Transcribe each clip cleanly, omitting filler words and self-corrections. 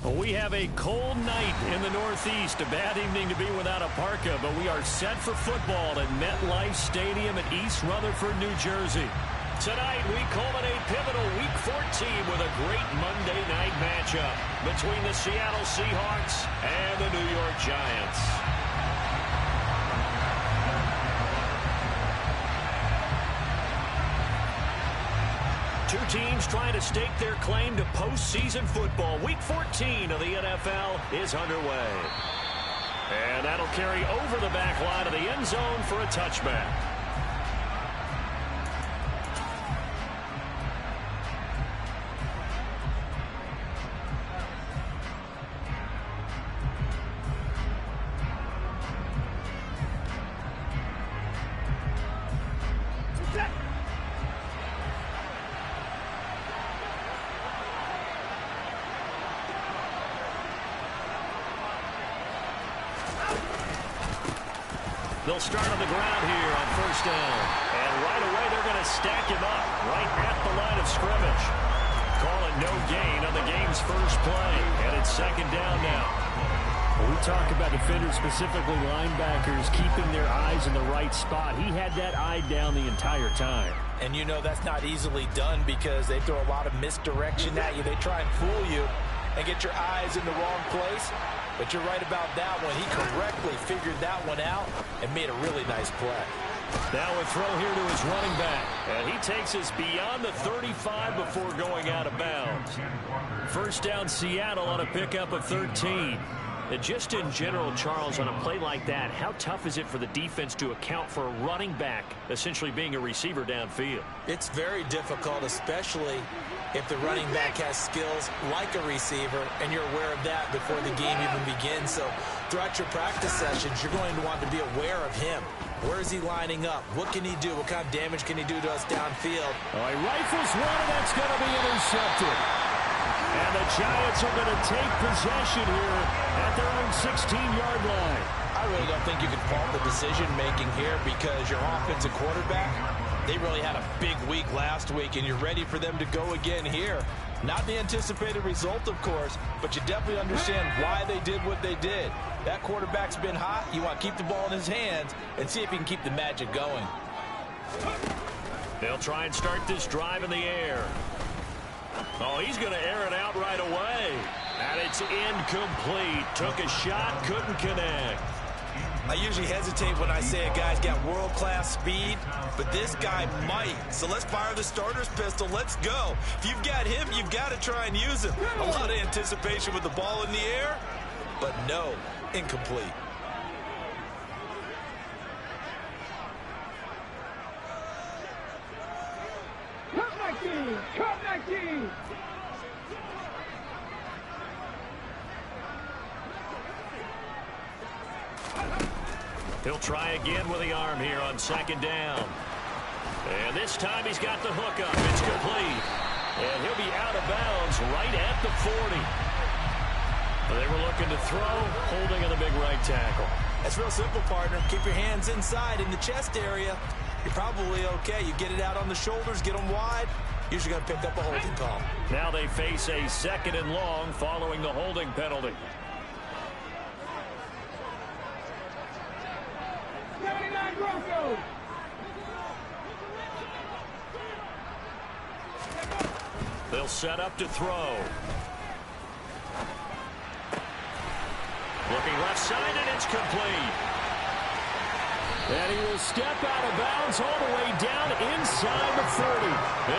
Well, we have a cold night in the Northeast. A bad evening to be without a parka, but we are set for football at MetLife Stadium in East Rutherford, New Jersey. Tonight, we culminate pivotal Week 14 with a great Monday night matchup between the Seattle Seahawks and the New York Giants. Two teams trying to stake their claim to postseason football. Week 14 of the NFL is underway. And that'll carry over the back line of the end zone for a touchback. They'll start on the ground here on first down. And right away, they're going to stack him up right at the line of scrimmage. Call it no gain on the game's first play. And it's second down now. Well, we talk about defenders, specifically linebackers, keeping their eyes in the right spot. He had that eye down the entire time. And you know that's not easily done because they throw a lot of misdirection at you. They try and fool you and get your eyes in the wrong place. But you're right about that one. He correctly figured that one out and made a really nice play. Now a throw here to his running back. And he takes us beyond the 35 before going out of bounds. First down Seattle on a pickup of 13. And just in general, Charles, on a play like that, how tough is it for the defense to account for a running back essentially being a receiver downfield? It's very difficult, especially if the running back has skills like a receiver, and you're aware of that before the game even begins. So throughout your practice sessions, you're going to want to be aware of him. Where is he lining up? What can he do? What kind of damage can he do to us downfield? Oh, he rifles one, and that's going to be intercepted. And the Giants are going to take possession here at their own 16-yard line. I really don't think you can fault the decision-making here because your offensive quarterback, they really had a big week last week, and you're ready for them to go again here. Not the anticipated result, of course, but you definitely understand why they did what they did. That quarterback's been hot. You want to keep the ball in his hands and see if he can keep the magic going. They'll try and start this drive in the air. Oh, he's going to air it out right away. And it's incomplete. Took a shot, couldn't connect. I usually hesitate when I say a guy's got world-class speed, but this guy might. So let's fire the starter's pistol. Let's go. If you've got him, you've got to try and use him. A lot of anticipation with the ball in the air, but no, incomplete. Cut 19! He'll try again with the arm here on second down. And this time he's got the hook up. It's complete. And he'll be out of bounds right at the 40. They were looking to throw, holding on the big right tackle. That's real simple, partner. Keep your hands inside in the chest area. You're probably okay. You get it out on the shoulders, get them wide. Usually going to pick up a holding call. Now they face a second and long following the holding penalty. They'll set up to throw. Looking left side, and it's complete. And he will step out of bounds all the way down inside the 30.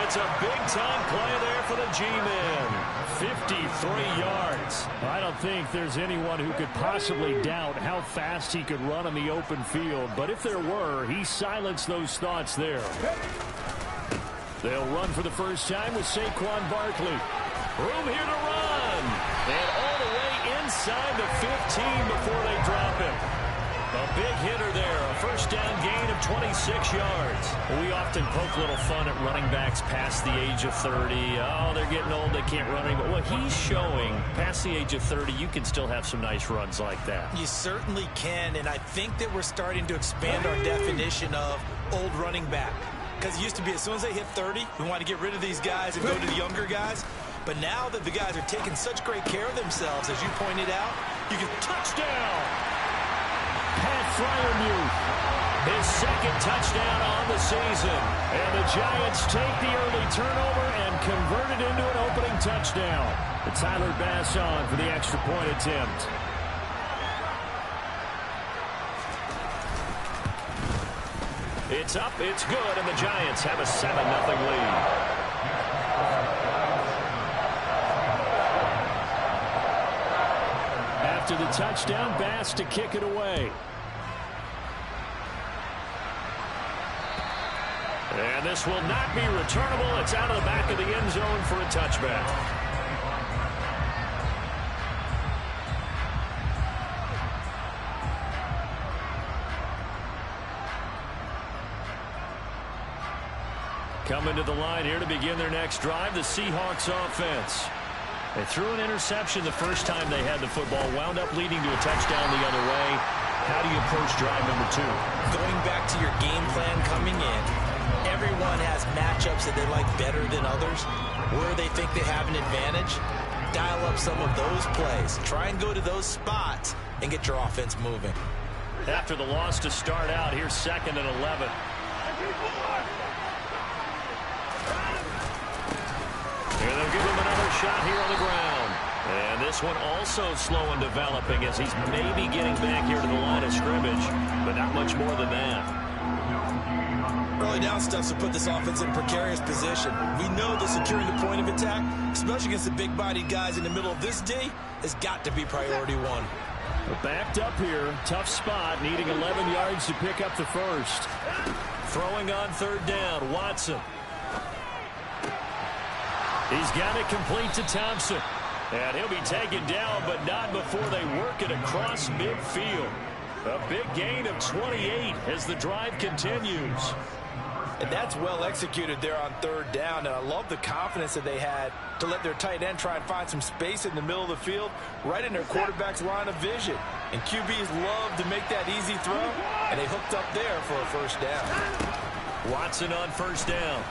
It's a big-time play there for the G-Men. 53 yards. I don't think there's anyone who could possibly doubt how fast he could run on the open field. But if there were, he silenced those thoughts there. They'll run for the first time with Saquon Barkley. Room here to run. And all the way inside the 15 before they drop him. A big hitter there, a first down gain of 26 yards. We often poke a little fun at running backs past the age of 30. Oh, they're getting old, they can't run anymore. Well, he's showing past the age of 30, you can still have some nice runs like that. You certainly can, and I think that we're starting to expand our definition of old running back. Because it used to be as soon as they hit 30, we want to get rid of these guys and go to the younger guys. But now that the guys are taking such great care of themselves, as you pointed out, you can touchdown. Pat Fryermuth, his second touchdown on the season. And the Giants take the early turnover and convert it into an opening touchdown. And Tyler Bass on for the extra point attempt. It's up, it's good, and the Giants have a 7-0 lead. After the touchdown, Bass to kick it away. And this will not be returnable. It's out of the back of the end zone for a touchback. Coming to the line here to begin their next drive, the Seahawks offense. They threw an interception the first time they had the football, wound up leading to a touchdown the other way. How do you approach drive number 2? Going back to your game plan coming in, everyone has matchups that they like better than others. Where they think they have an advantage, dial up some of those plays. Try and go to those spots and get your offense moving. After the loss to start out, here's 2nd and 11. Here they'll give him another shot here on the ground. And this one also slow in developing as he's maybe getting back here to the line of scrimmage, but not much more than that. Early down stuff to put this offense in a precarious position. We know that securing the point of attack, especially against the big-bodied guys in the middle of this D, has got to be priority 1. Backed up here, tough spot, needing 11 yards to pick up the first. Throwing on 3rd down, Watson. He's got it complete to Thompson. And he'll be taken down, but not before they work it across midfield. A big gain of 28 as the drive continues. And that's well executed there on 3rd down. And I love the confidence that they had to let their tight end try and find some space in the middle of the field, right in their quarterback's line of vision. And QBs love to make that easy throw, and they hooked up there for a 1st down. Watson on 1st down.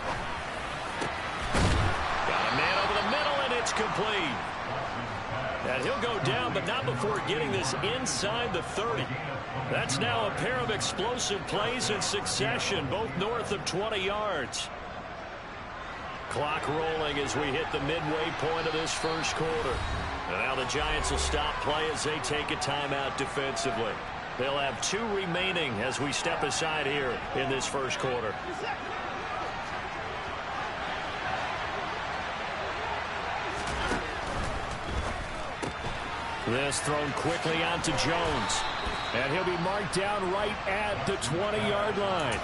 Got a man over the middle, and it's complete. And he'll go down, but not before getting this inside the 30. That's now a pair of explosive plays in succession, both north of 20 yards. Clock rolling as we hit the midway point of this first quarter. And now the Giants will stop play as they take a timeout defensively. They'll have 2 remaining as we step aside here in this first quarter. This thrown quickly out to Jones. And he'll be marked down right at the 20-yard line.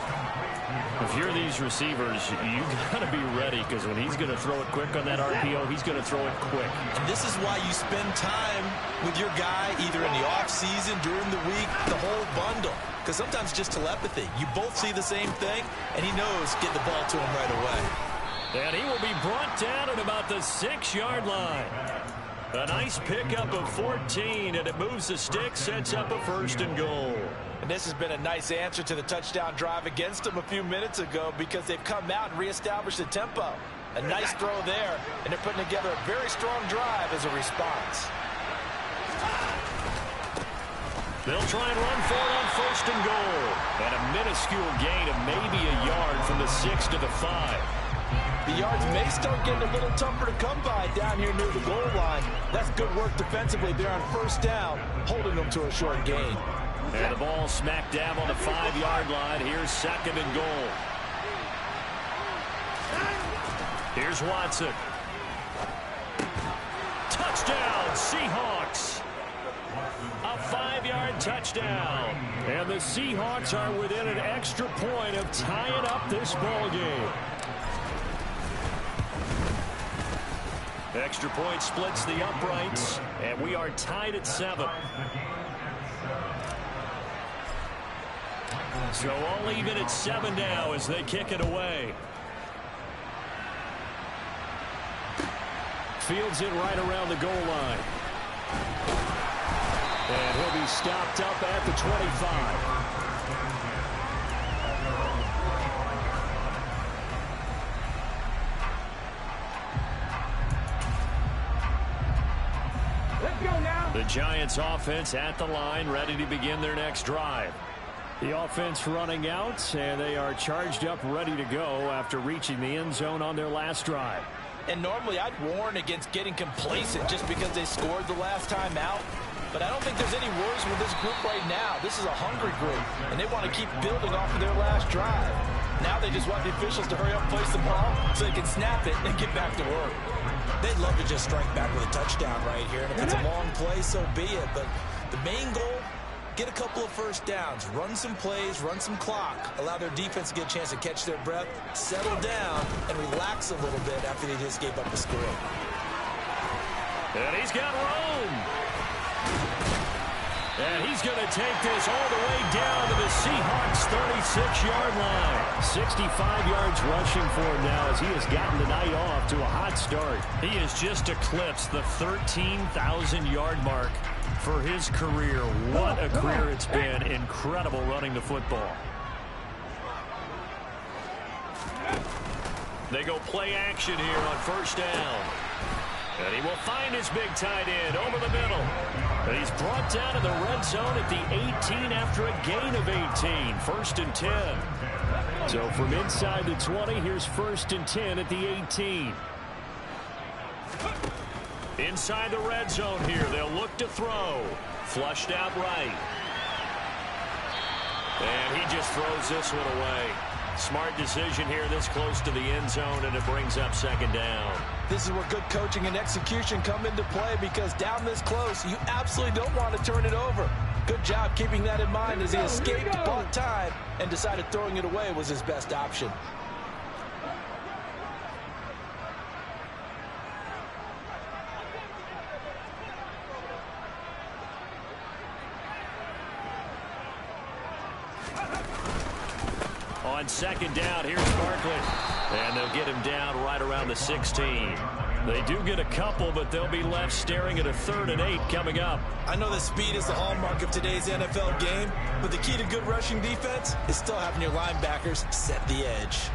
If you're these receivers, you got to be ready, because when he's going to throw it quick on that RPO, he's going to throw it quick. And this is why you spend time with your guy either in the offseason, during the week, the whole bundle. Because sometimes it's just telepathy. You both see the same thing, and he knows get the ball to him right away. And he will be brought down at about the 6-yard line. A nice pickup of 14, and it moves the stick, sets up a 1st and goal. And this has been a nice answer to the touchdown drive against them a few minutes ago, because they've come out and reestablished the tempo. A nice throw there, and they're putting together a very strong drive as a response. They'll try and run for it on 1st and goal. And a minuscule gain of maybe a yard from the 6 to the 5. The yards may start getting a little tougher to come by down here near the goal line. That's good work defensively there on 1st down, holding them to a short gain. And the ball smack dab on the 5-yard line. Here's 2nd and goal. Here's Watson. Touchdown, Seahawks. A 5-yard touchdown. And the Seahawks are within an extra point of tying up this ball game. Extra point splits the uprights, and we are tied at 7. So all even at 7 now as they kick it away. Fields it right around the goal line. And he'll be stopped up at the 25. Giants offense at the line, ready to begin their next drive. The offense running out, and they are charged up, ready to go after reaching the end zone on their last drive. And normally I'd warn against getting complacent just because they scored the last time out. But I don't think there's any worries with this group right now. This is a hungry group, and they want to keep building off of their last drive. Now they just want the officials to hurry up and place the ball so they can snap it and get back to work. They'd love to just strike back with a touchdown right here. And if it's a long play, so be it. But the main goal, get a couple of first downs, run some plays, run some clock, allow their defense to get a chance to catch their breath, settle down, and relax a little bit after they just gave up the score. And he's got room. And he's going to take this all the way down to the Seahawks' 36-yard line. 65 yards rushing for him now as he has gotten the night off to a hot start. He has just eclipsed the 13,000-yard mark for his career. What a career it's been. Incredible running the football. They go play action here on first down. And he will find his big tight end over the middle. And he's brought down to the red zone at the 18 after a gain of 18. 1st and 10. So from inside the 20, here's 1st and 10 at the 18. Inside the red zone here, they'll look to throw. Flushed out right. And he just throws this one away. Smart decision here this close to the end zone, and it brings up 2nd down. This is where good coaching and execution come into play, because down this close, you absolutely don't want to turn it over. Good job keeping that in mind as he escaped, bought time, and decided throwing it away was his best option. On 2nd down, here's Barkley. And they'll get him down right around the 16. They do get a couple, but they'll be left staring at a 3rd and 8 coming up. I know that speed is the hallmark of today's NFL game, but the key to good rushing defense is still having your linebackers set the edge.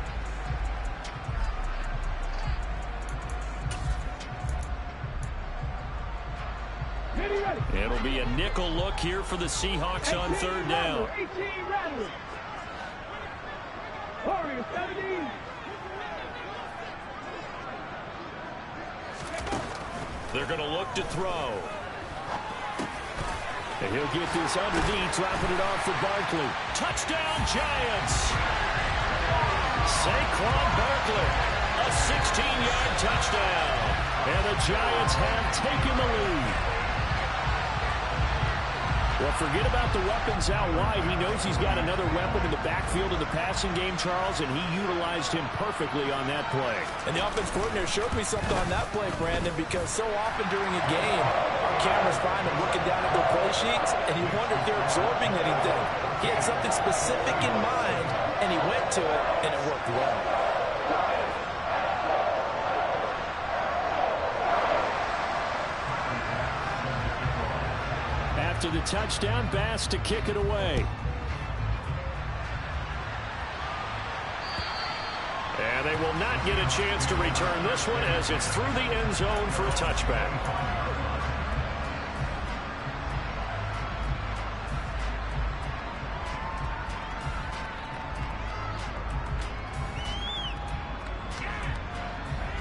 It'll be a nickel look here for the Seahawks on 3rd down. They're going to look to throw. And he'll get this underneath, dropping it off for Barkley. Touchdown, Giants! Saquon Barkley, a 16-yard touchdown. And the Giants have taken the lead. Well, forget about the weapons out wide. He knows he's got another weapon in the backfield in the passing game, Charles, and he utilized him perfectly on that play. And the offense coordinator showed me something on that play, Brandon, because so often during a game, our cameras find him looking down at their play sheets, and he wondered if they're absorbing anything. He had something specific in mind, and he went to it, and it worked well. To the touchdown, Bass to kick it away. And they will not get a chance to return this one as it's through the end zone for a touchback.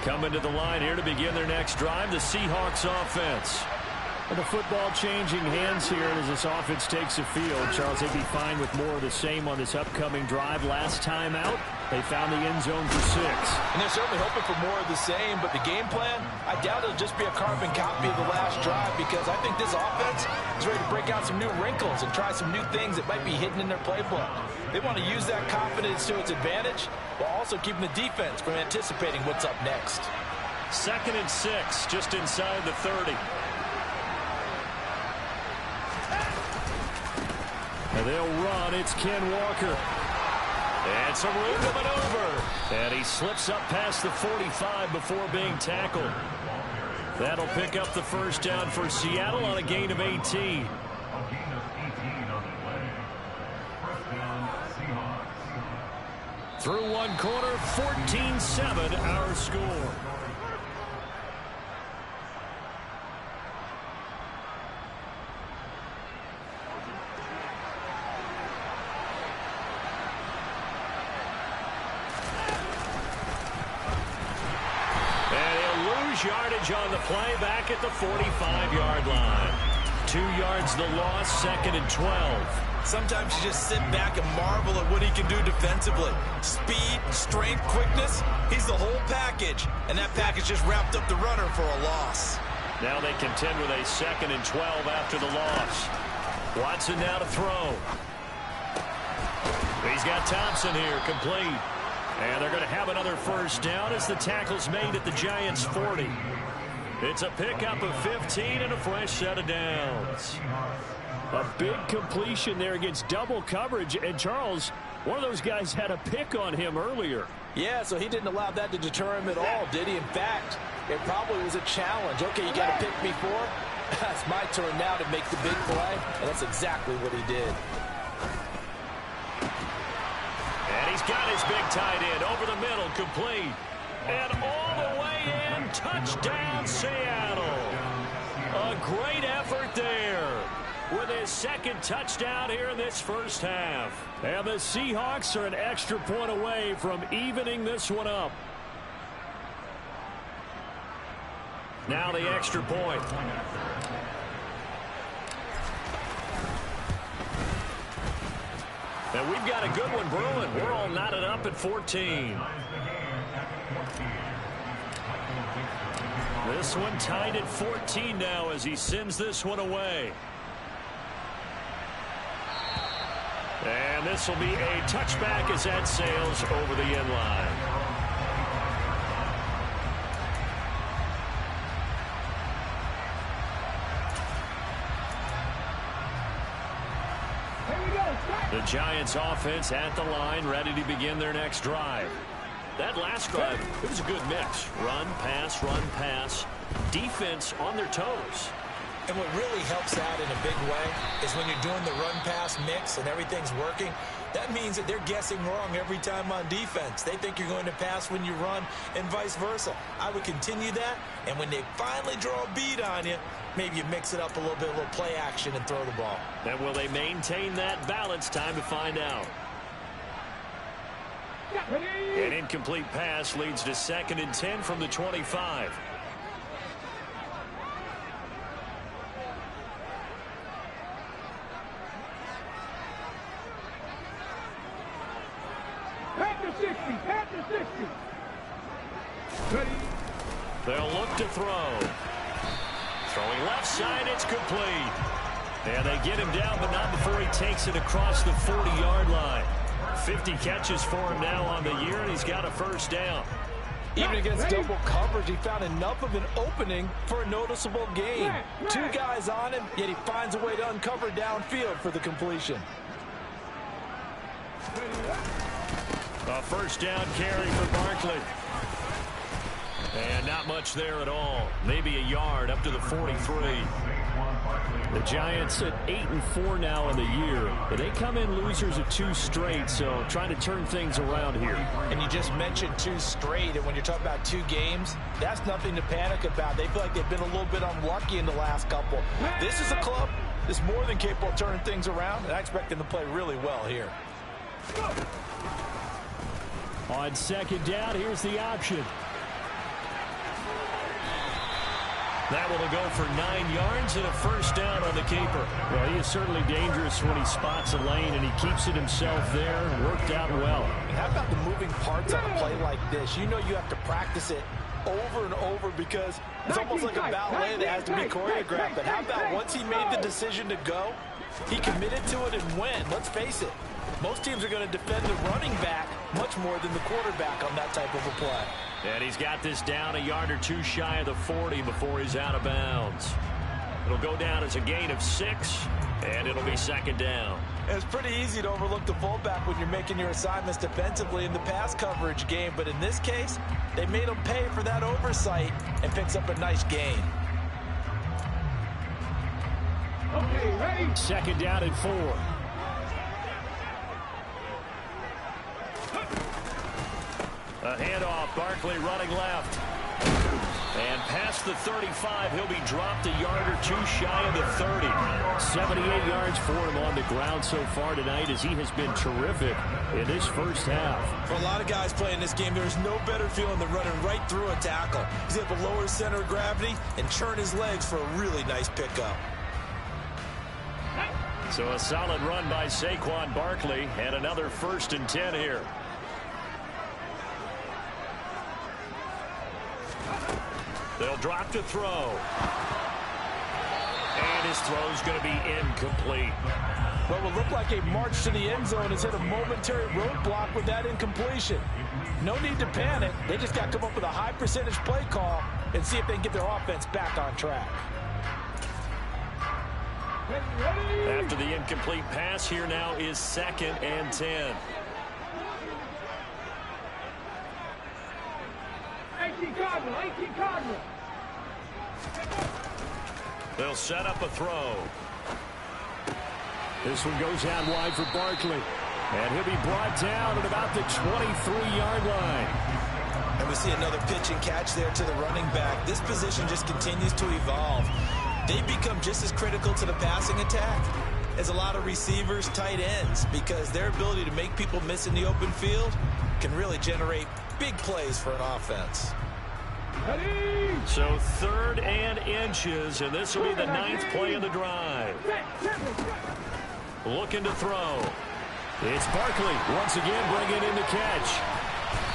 Coming to the line here to begin their next drive, the Seahawks offense. And the football changing hands here as this offense takes the field. Charles, they'd be fine with more of the same on this upcoming drive. Last time out, they found the end zone for 6. And they're certainly hoping for more of the same, but the game plan, I doubt it'll just be a carbon copy of the last drive, because I think this offense is ready to break out some new wrinkles and try some new things that might be hidden in their playbook. They want to use that confidence to its advantage, while also keeping the defense from anticipating what's up next. 2nd and 6, just inside the 30. And they'll run. It's Ken Walker. And some room to maneuver. And he slips up past the 45 before being tackled. That'll pick up the 1st down for Seattle on a gain of 18. Through one quarter, 14-7 our score. lose yardage on the play back at the 45-yard line. 2 yards the loss, 2nd and 12. Sometimes you just sit back and marvel at what he can do defensively. Speed, strength, quickness, he's the whole package. And that package just wrapped up the runner for a loss. Now they contend with a 2nd and 12 after the loss. Watson now to throw. He's got Thompson here, complete. And they're going to have another first down as the tackle's made at the Giants' 40. It's a pickup of 15 and a fresh set of downs. A big completion there against double coverage. And Charles, one of those guys had a pick on him earlier. Yeah, so he didn't allow that to deter him at all, did he? In fact, it probably was a challenge. Okay, you got to pick me for? It's my turn now to make the big play. And that's exactly what he did. And he's got his big tight end over the middle, complete. And all the way in, touchdown Seattle. A great effort there with his 2nd touchdown here in this first half. And the Seahawks are an extra point away from evening this one up. Now the extra point. And we've got a good one brewing. We're all knotted up at 14. This one tied at 14 now as he sends this one away. And this will be a touchback as that sails over the end line. The Giants offense at the line, ready to begin their next drive. That last drive, it was a good mix. Run, pass, defense on their toes. And what really helps out in a big way is when you're doing the run-pass mix and everything's working, that means that they're guessing wrong every time on defense. They think you're going to pass when you run and vice versa. I would continue that, and when they finally draw a beat on you, maybe you mix it up a little bit, a little play action, and throw the ball. And will they maintain that balance? Time to find out. An incomplete pass leads to 2nd and 10 from the 25. They'll look to throw. Throwing left side, it's complete. And they get him down, but not before he takes it across the 40-yard line. 50 catches for him now on the year, and he's got a first down. Even against double coverage, he found enough of an opening for a noticeable gain. 2 guys on him, yet he finds a way to uncover downfield for the completion. A first down carry for Barkley. And not much there at all. Maybe a yard up to the 43. The Giants at 8-4 now in the year. But they come in losers of 2 straight, so trying to turn things around here. And you just mentioned 2 straight, and when you're talking about 2 games, that's nothing to panic about. They feel like they've been a little bit unlucky in the last couple. This is a club that's more than capable of turning things around, and I expect them to play really well here. On 2nd down, here's the option. That will go for 9 yards and a first down on the keeper. Well, he is certainly dangerous when he spots a lane, and he keeps it himself there. Worked out well. And how about the moving parts on a play like this? You know you have to practice it over and over because it's almost like a ballet that has to be choreographed. But how about once he made the decision to go, he committed to it and went. Let's face it, most teams are going to defend the running back much more than the quarterback on that type of a play. And he's got this down a yard or 2 shy of the 40 before he's out of bounds. It'll go down as a gain of 6, and it'll be 2nd down. It's pretty easy to overlook the fullback when you're making your assignments defensively in the pass coverage game, but in this case, they made him pay for that oversight and picks up a nice gain. Okay, ready? 2nd down and 4. A handoff, Barkley running left. And past the 35, he'll be dropped a yard or two shy of the 30. 78 yards for him on the ground so far tonight as he has been terrific in this first half. For a lot of guys playing this game, there's no better feeling than running right through a tackle. He's able to lower his center of gravity and turn his legs for a really nice pickup. So a solid run by Saquon Barkley and another 1st and 10 here. They'll drop to throw. And his throw's going to be incomplete. What will look like a march to the end zone has hit a momentary roadblock with that incompletion. No need to panic. They just got to come up with a high percentage play call and see if they can get their offense back on track. After the incomplete pass, here now is 2nd and 10. They'll set up a throw. This one goes out wide for Barkley. And he'll be brought down at about the 23-yard line. And we see another pitch and catch there to the running back. This position just continues to evolve. They become just as critical to the passing attack as a lot of receivers, tight ends, because their ability to make people miss in the open field can really generate big plays for an offense. So 3rd and inches, and this will be the 9th play of the drive. Looking to throw. It's Barkley once again bringing in the catch.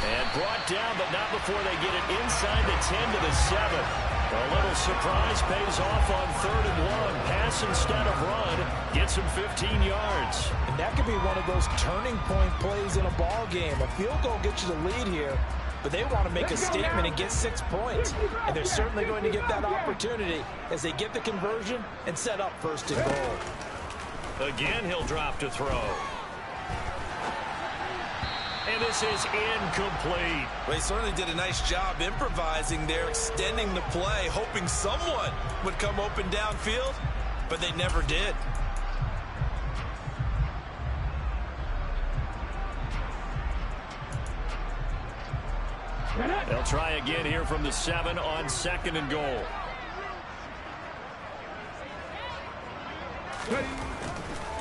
And brought down, but not before they get it inside the 10 to the 7. A little surprise pays off on 3rd and 1. Pass instead of run. Gets him 15 yards. And that could be one of those turning point plays in a ball game. A field goal gets you the lead here, but they want to make a statement and get 6 points. And they're certainly going to get that opportunity as they get the conversion and set up 1st and goal. Again, he'll drop to throw. And this is incomplete. Well, he certainly did a nice job improvising there, extending the play, hoping someone would come open downfield, but they never did. They'll try again here from the 7 on 2nd and goal.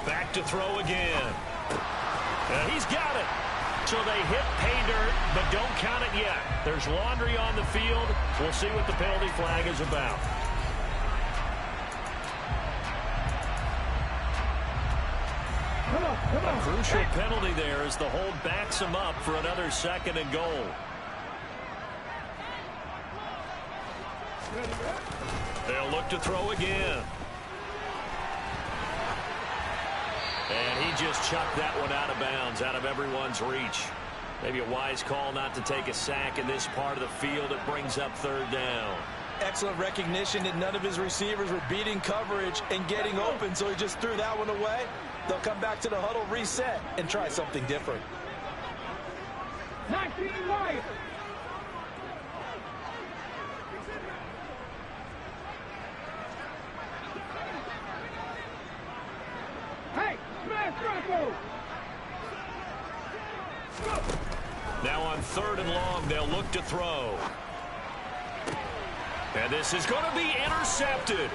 Back to throw again. He's got it. So they hit pay dirt, but don't count it yet. There's laundry on the field. We'll see what the penalty flag is about. A crucial penalty there as the hold backs him up for another 2nd and goal. They'll look to throw again. And he just chucked that one out of bounds, out of everyone's reach. Maybe a wise call not to take a sack in this part of the field. It brings up 3rd down. Excellent recognition that none of his receivers were beating coverage and getting open, so he just threw that one away. They'll come back to the huddle, reset, and try something different. 19 right. Now on 3rd and long, they'll look to throw. And this is going to be intercepted.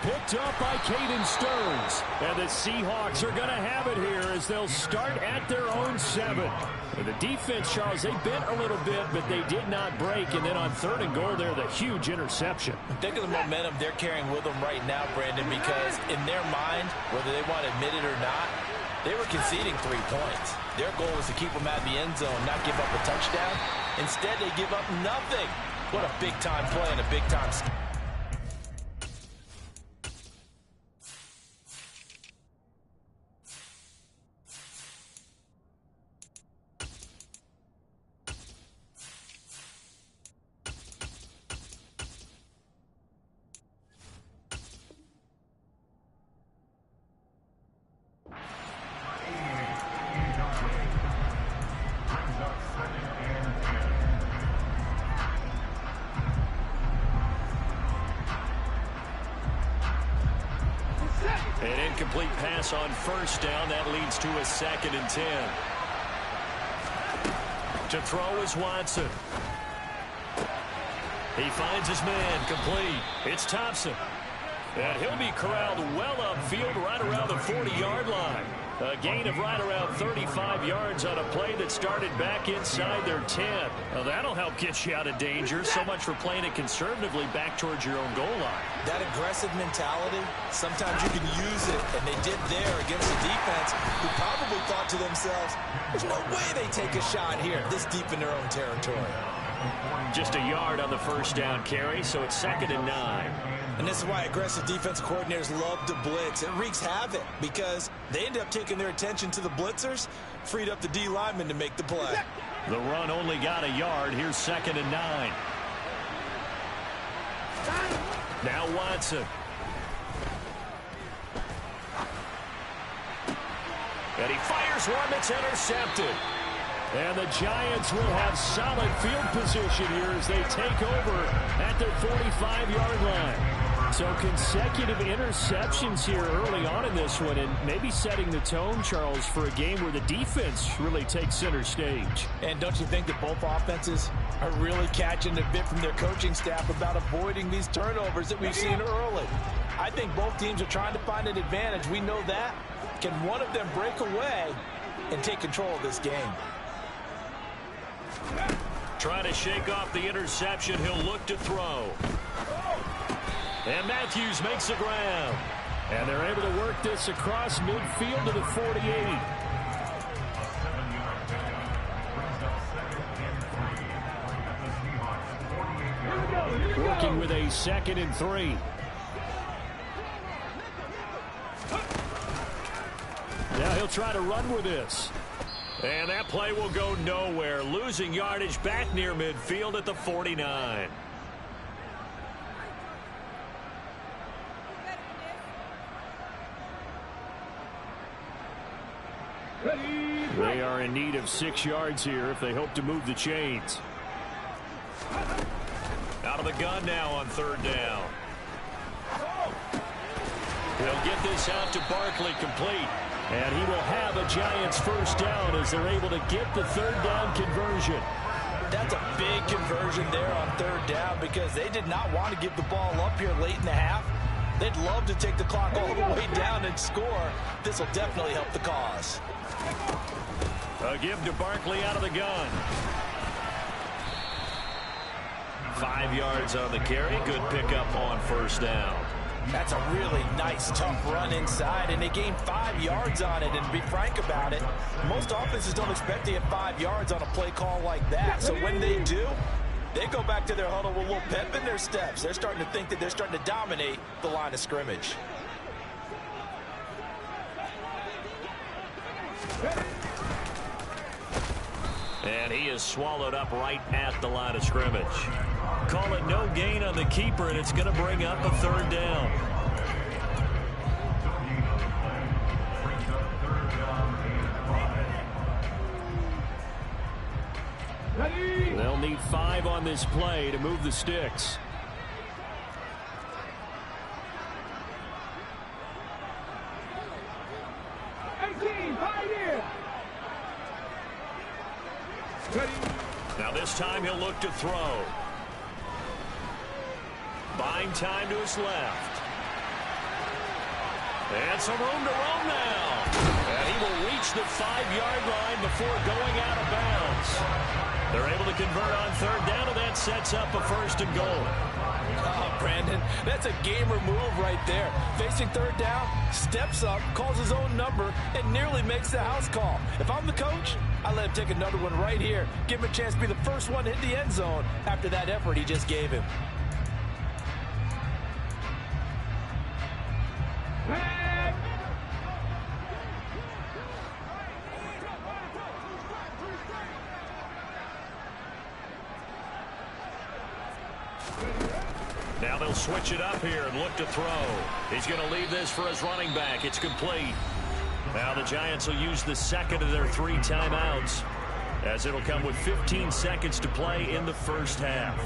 Picked up by Caden Stearns. And the Seahawks are going to have it here as they'll start at their own 7. And the defense, Charles, they bent a little bit, but they did not break. And then on 3rd and goal, they're the huge interception. Think of the momentum they're carrying with them right now, Brandon, because in their mind, whether they want to admit it or not, they were conceding 3 points. Their goal was to keep them out of the end zone, not give up a touchdown. Instead, they give up nothing. What a big-time play and a big-time stop. An incomplete pass on 1st down. That leads to a 2nd and 10. To throw is Watson. He finds his man, complete. It's Thompson. And he'll be corralled well upfield right around the 40-yard line. A gain of right around 35 yards on a play that started back inside their 10. Well, that'll help get you out of danger. So much for playing it conservatively back towards your own goal line. That aggressive mentality, sometimes you can use it, and they did there against a defense who probably thought to themselves, there's no way they take a shot here this deep in their own territory. Just a yard on the first down carry, so it's 2nd and 9. And this is why aggressive defensive coordinators love to blitz. It wreaks havoc because they end up taking their attention to the blitzers, freed up the D lineman to make the play. The run only got a yard. Here's 2nd and 9. Now Watson. And he fires one that's intercepted. And the Giants will have solid field position here as they take over at their 45-yard line. So consecutive interceptions here early on in this one, and maybe setting the tone, Charles, for a game where the defense really takes center stage. And don't you think that both offenses are really catching a bit from their coaching staff about avoiding these turnovers that we've seen early? I think both teams are trying to find an advantage. We know that. Can one of them break away and take control of this game? Trying to shake off the interception. He'll look to throw. And Matthews makes the ground. And they're able to work this across midfield to the 48. Working with a 2nd and 3. Now he'll try to run with this. And that play will go nowhere. Losing yardage back near midfield at the 49. They are in need of 6 yards here if they hope to move the chains. Out of the gun now on 3rd down. They'll get this out to Barkley, complete. And he will have a Giants first down as they're able to get the 3rd down conversion. That's a big conversion there on 3rd down because they did not want to give the ball up here late in the half. They'd love to take the clock all the way down and score. This will definitely help the cause. A give to Barkley out of the gun. 5 yards on the carry. Good pickup on 1st down. That's a really nice, tough run inside, and they gained 5 yards on it. And to be frank about it, most offenses don't expect to get 5 yards on a play call like that. So when they do, they go back to their huddle with a little pep in their steps. They're starting to think that they're starting to dominate the line of scrimmage. And he is swallowed up right at the line of scrimmage. Call it no gain on the keeper, and it's going to bring up a 3rd down. They'll need 5 on this play to move the sticks. Now this time he'll look to throw. Buying time to his left. And some room to roam now. And he will reach the 5-yard line before going out of bounds. They're able to convert on 3rd down, and that sets up a 1st and goal. Oh, Brandon, that's a gamer move right there. Facing 3rd down, steps up, calls his own number, and nearly makes the house call. If I'm the coach, I let him take another one right here. Give him a chance to be the first one to hit the end zone after that effort he just gave him. Now they'll switch it up here and look to throw. He's going to leave this for his running back. It's complete. Now the Giants will use the 2nd of their 3 timeouts, as it'll come with 15 seconds to play in the 1st half.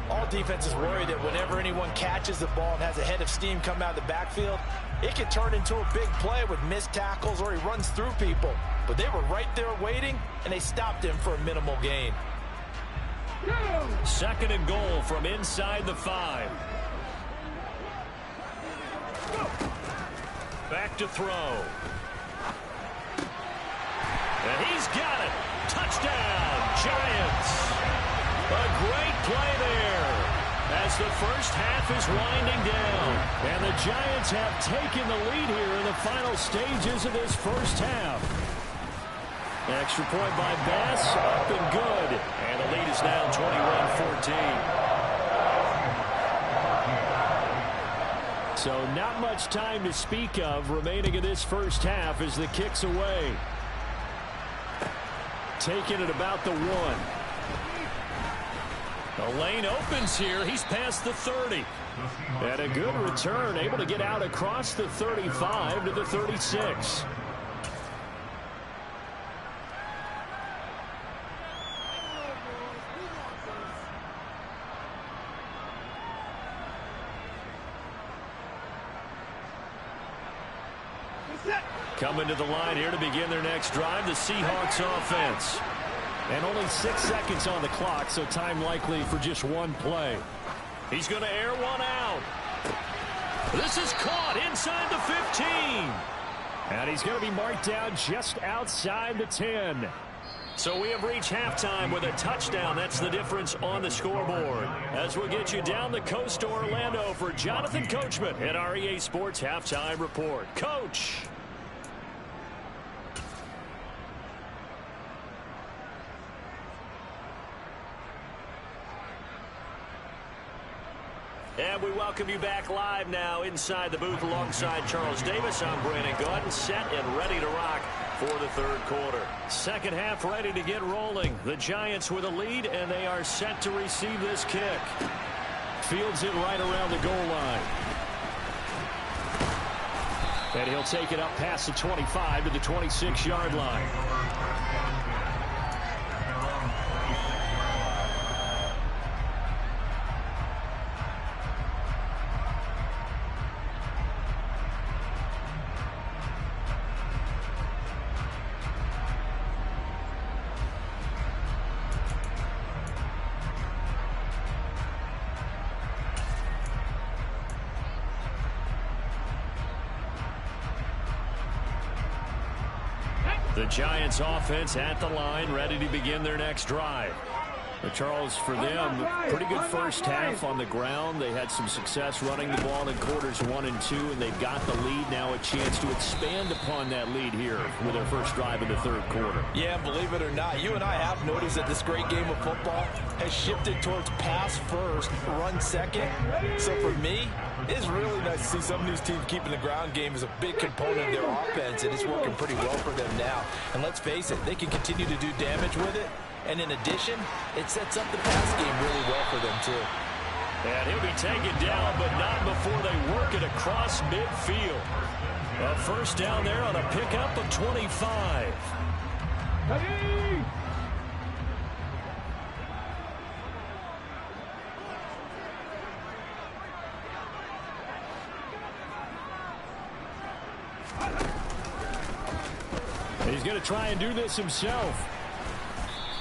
All defenses worry that whenever anyone catches the ball and has a head of steam come out of the backfield, it can turn into a big play with missed tackles or he runs through people. But they were right there waiting, and they stopped him for a minimal gain. Second and goal from inside the 5. Back to throw. And he's got it. Touchdown, Giants. A great play there as the first half is winding down. And the Giants have taken the lead here in the final stages of this first half. Extra point by Bass, up and good. And the lead is now 21-14. So not much time to speak of remaining in this first half as the kick's away. Taking it about the 1. The lane opens here. He's past the 30. And a good return, able to get out across the 35 to the 36. Coming to the line here to begin their next drive, the Seahawks offense. And only 6 seconds on the clock, so time likely for just one play. He's going to air one out. This is caught inside the 15. And he's going to be marked down just outside the 10. So we have reached halftime with a touchdown. That's the difference on the scoreboard. As we'll get you down the coast to Orlando for Jonathan Coachman at our EA Sports Halftime Report. Coach. And we welcome you back live now inside the booth alongside Charles Davis. I'm Brandon Gaudin, set and ready to rock for the third quarter. Second half ready to get rolling. The Giants with a lead, and they are set to receive this kick. Fields it right around the goal line. And he'll take it up past the 25 to the 26-yard line. The Giants offense at the line, ready to begin their next drive. But Charles, for them, pretty good first half on the ground. They had some success running the ball in quarters 1 and 2, and they've got the lead. Now a chance to expand upon that lead here with their first drive in the third quarter. Yeah, believe it or not, you and I have noticed that this great game of football has shifted towards pass first, run second. So for me, it's really nice to see some of these teams keeping the ground game as a big component of their offense, and it's working pretty well for them now. And let's face it, they can continue to do damage with it. And in addition, it sets up the pass game really well for them, too. And he'll be taken down, but not before they work it across midfield. A first down there on a pickup of 25. He's going to try and do this himself.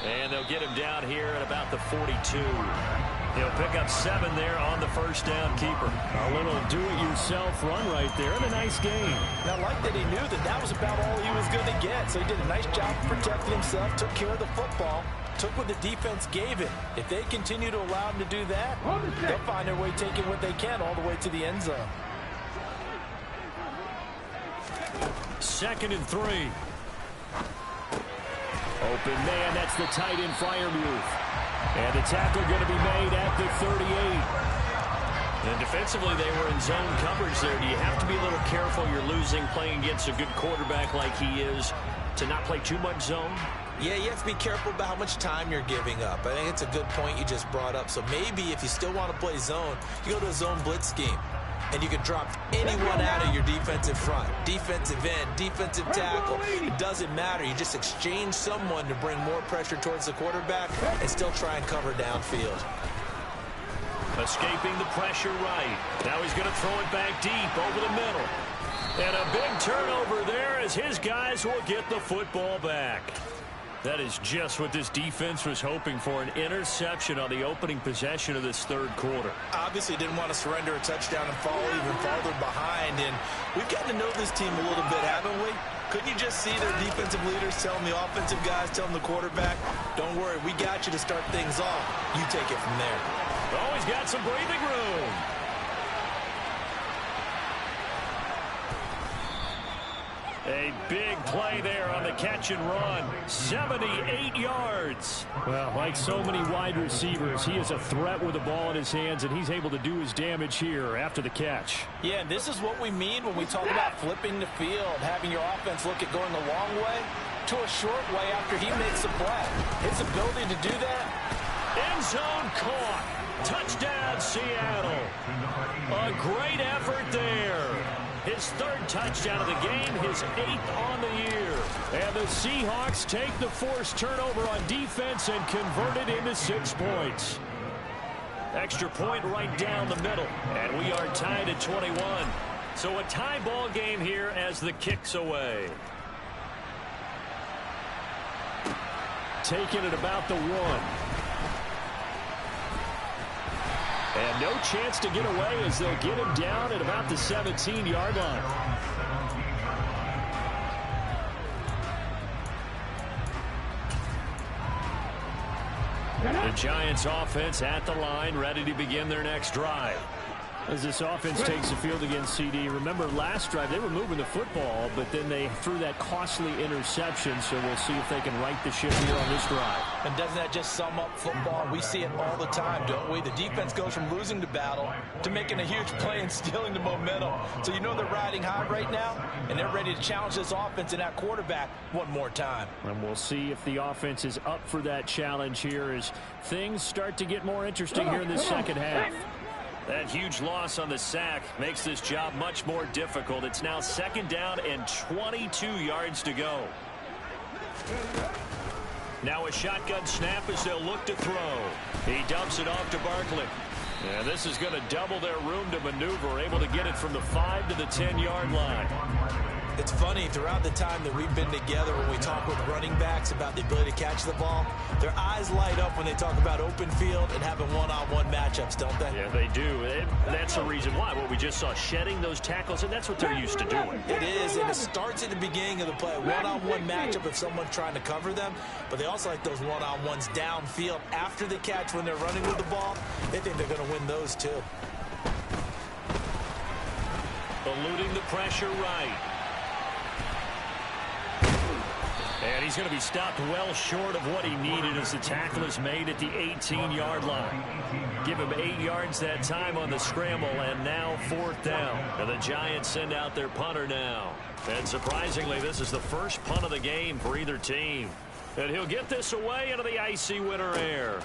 And they'll get him down here at about the 42. He'll pick up 7 there on the first down keeper. A little do-it-yourself run right there, and a nice game. Now, I like that he knew that that was about all he was going to get. So he did a nice job protecting himself, took care of the football, took what the defense gave him. If they continue to allow him to do that, they'll find their way taking what they can all the way to the end zone. 2nd and 3. Open man, that's the tight end Freiermuth. And the tackle going to be made at the 38. And defensively, they were in zone coverage there. Do you have to be a little careful? You're losing playing against a good quarterback like he is to not play too much zone? Yeah, you have to be careful about how much time you're giving up. I think it's a good point you just brought up. So maybe if you still want to play zone, you go to a zone blitz scheme. And you can drop anyone out of your defensive front. Defensive end, defensive tackle. It doesn't matter. You just exchange someone to bring more pressure towards the quarterback and still try and cover downfield. Escaping the pressure right. Now he's going to throw it back deep over the middle. And a big turnover there as his guys will get the football back. That is just what this defense was hoping for, an interception on the opening possession of this third quarter. Obviously didn't want to surrender a touchdown and fall even farther behind. And we've gotten to know this team a little bit, haven't we? Couldn't you just see their defensive leaders telling the offensive guys, telling the quarterback, don't worry, we got you to start things off. You take it from there. Oh, he's got some breathing room. A big play there on the catch and run. 78 yards. Well, like so many wide receivers, he is a threat with the ball in his hands, and he's able to do his damage here after the catch. Yeah, and this is what we mean when we talk about flipping the field, having your offense look at going the long way to a short way after he makes a play. His ability to do that. End zone caught. Touchdown, Seattle. A great effort there. His third touchdown of the game, his 8th on the year. And the Seahawks take the forced turnover on defense and convert it into 6 points. Extra point right down the middle. And we are tied at 21. So a tie ball game here as the kick's away. Taking it about the 1. And no chance to get away as they'll get him down at about the 17-yard line. The Giants offense at the line, ready to begin their next drive. As this offense takes the field against CD, remember last drive they were moving the football, but then they threw that costly interception, so we'll see if they can right the ship here on this drive. And doesn't that just sum up football? We see it all the time, don't we? The defense goes from losing the battle to making a huge play and stealing the momentum. So you know they're riding high right now, and they're ready to challenge this offense and that quarterback one more time. And we'll see if the offense is up for that challenge here as things start to get more interesting here in the second half. That huge loss on the sack makes this job much more difficult. It's now 2nd down and 22 yards to go. Now a shotgun snap as they'll look to throw. He dumps it off to Barkley. And this is going to double their room to maneuver, able to get it from the 5 to the 10-yard line. It's funny, throughout the time that we've been together, when we talk with running backs about the ability to catch the ball, their eyes light up when they talk about open field and having one-on-one matchups, don't they? Yeah, they do. That's the reason why. What we just saw, shedding those tackles, and that's what they're used to doing. It is, and it starts at the beginning of the play. One-on-one matchup if someone's trying to cover them, but they also like those one-on-ones downfield after the catch when they're running with the ball. They think they're going to win those too. Eluding the pressure right. And he's going to be stopped well short of what he needed as the tackle is made at the 18-yard line. Give him 8 yards that time on the scramble, and now 4th down. And the Giants send out their punter now. And surprisingly, this is the first punt of the game for either team. And he'll get this away into the icy winter air.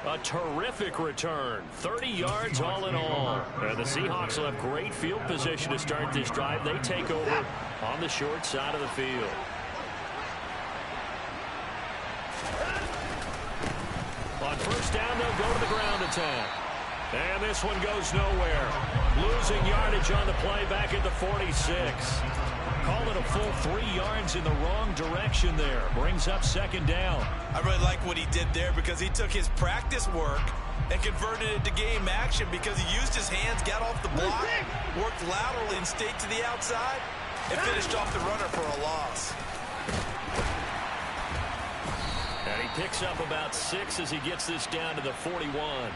A terrific return. 30 yards all in all. And the Seahawks will have great field position to start this drive. They take over on the short side of the field. On 1st down, they'll go to the ground attack. And this one goes nowhere. Losing yardage on the play back at the 46. Call it a full 3 yards in the wrong direction there. Brings up 2nd down. I really like what he did there because he took his practice work and converted it to game action because he used his hands, got off the block, worked laterally and stayed to the outside, and finished off the runner for a loss. And he picks up about 6 as he gets this down to the 41.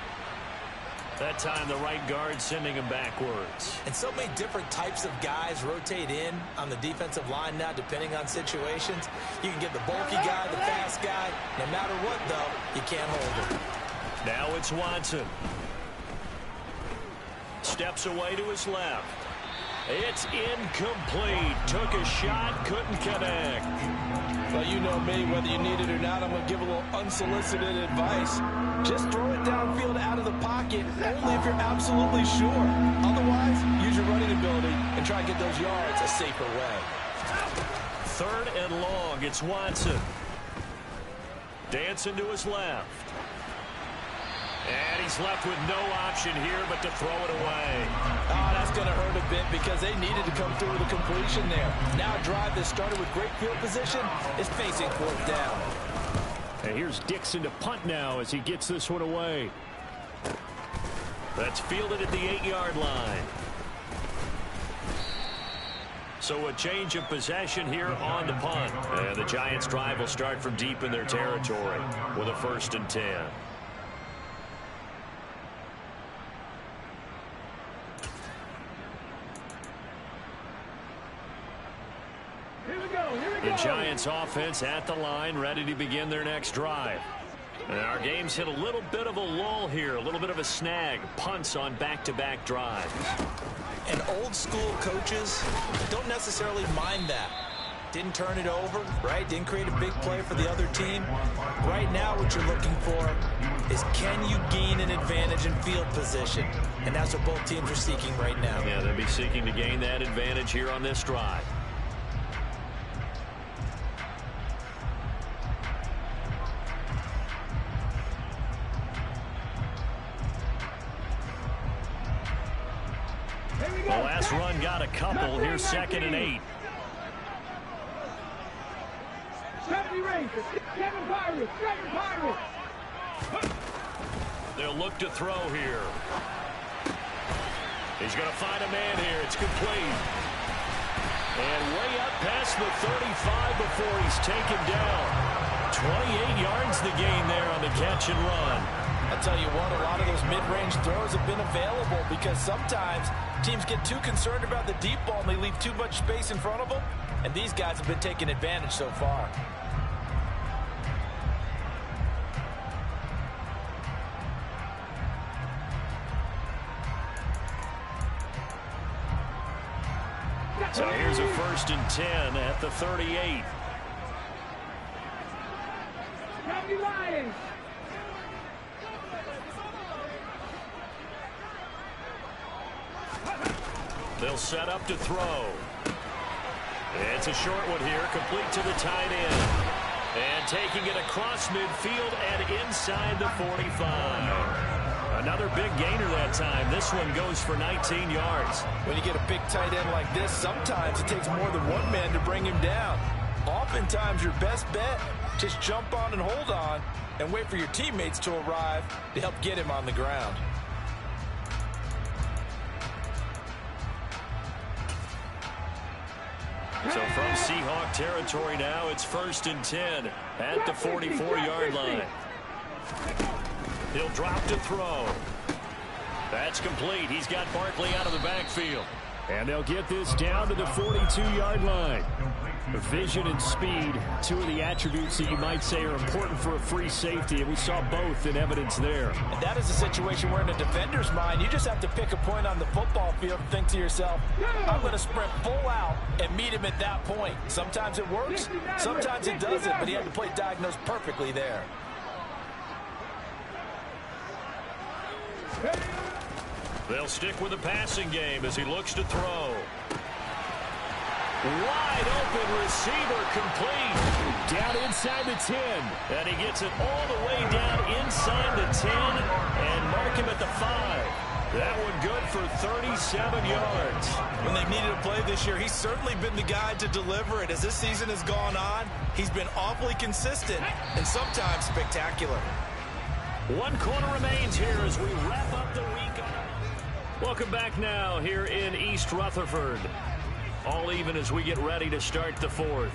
That time the right guard sending him backwards. And so many different types of guys rotate in on the defensive line now depending on situations. You can get the bulky guy, the fast guy. No matter what, though, you can't hold him. Now it's Watson. Steps away to his left. It's incomplete. Took a shot, couldn't connect. Well, you know me, whether you need it or not, I'm going to give a little unsolicited advice. Just throw it downfield out of the pocket, only if you're absolutely sure. Otherwise, use your running ability and try to get those yards a safer way. 3rd and long, it's Watson. Dancing to his left. And he's left with no option here but to throw it away. Oh, that's going to hurt a bit because they needed to come through with a completion there. Now a drive that started with great field position is facing fourth down. And here's Dixon to punt now as he gets this one away. That's fielded at the 8-yard line. So a change of possession here on the punt. And the Giants' drive will start from deep in their territory with a 1st and 10. The Giants offense at the line, ready to begin their next drive. And our game's hit a little bit of a lull here, a little bit of a snag. Punts on back-to-back drives. And old school coaches don't necessarily mind that. Didn't turn it over, right? Didn't create a big play for the other team. Right now what you're looking for is can you gain an advantage in field position? And that's what both teams are seeking right now. Yeah, they'll be seeking to gain that advantage here on this drive. The last run got a couple. Here's 2nd and 8. They'll look to throw here. He's going to find a man here. It's complete. And way up past the 35 before he's taken down. 28 yards the gain there on the catch and run. I'll tell you what, a lot of those mid-range throws have been available because sometimes teams get too concerned about the deep ball and they leave too much space in front of them. And these guys have been taking advantage so far. So here's a 1st and 10 at the 38. They'll set up to throw. It's a short one here, complete to the tight end. And taking it across midfield and inside the 45. Another big gainer that time. This one goes for 19 yards. When you get a big tight end like this, sometimes it takes more than one man to bring him down. Oftentimes, your best bet, just jump on and hold on and wait for your teammates to arrive to help get him on the ground. So from Seahawk territory now, it's 1st and 10 at the 44-yard line. He'll drop to throw. That's complete. He's got Barkley out of the backfield. And they'll get this down to the 42-yard line. Vision and speed, two of the attributes that you might say are important for a free safety, and we saw both in evidence there. And that is a situation where in a defender's mind, you just have to pick a point on the football field and think to yourself, I'm going to sprint full out and meet him at that point. Sometimes it works, sometimes it doesn't, but he had the play diagnosed perfectly there. They'll stick with the passing game as he looks to throw. Wide open receiver, complete. Down inside the 10. And he gets it all the way down inside the 10 and mark him at the 5. That one good for 37 yards. When they've needed a play this year, he's certainly been the guy to deliver it. As this season has gone on, he's been awfully consistent and sometimes spectacular. 1 quarter remains here as we wrap up the week. Welcome back now here in East Rutherford. All even as we get ready to start the 4th.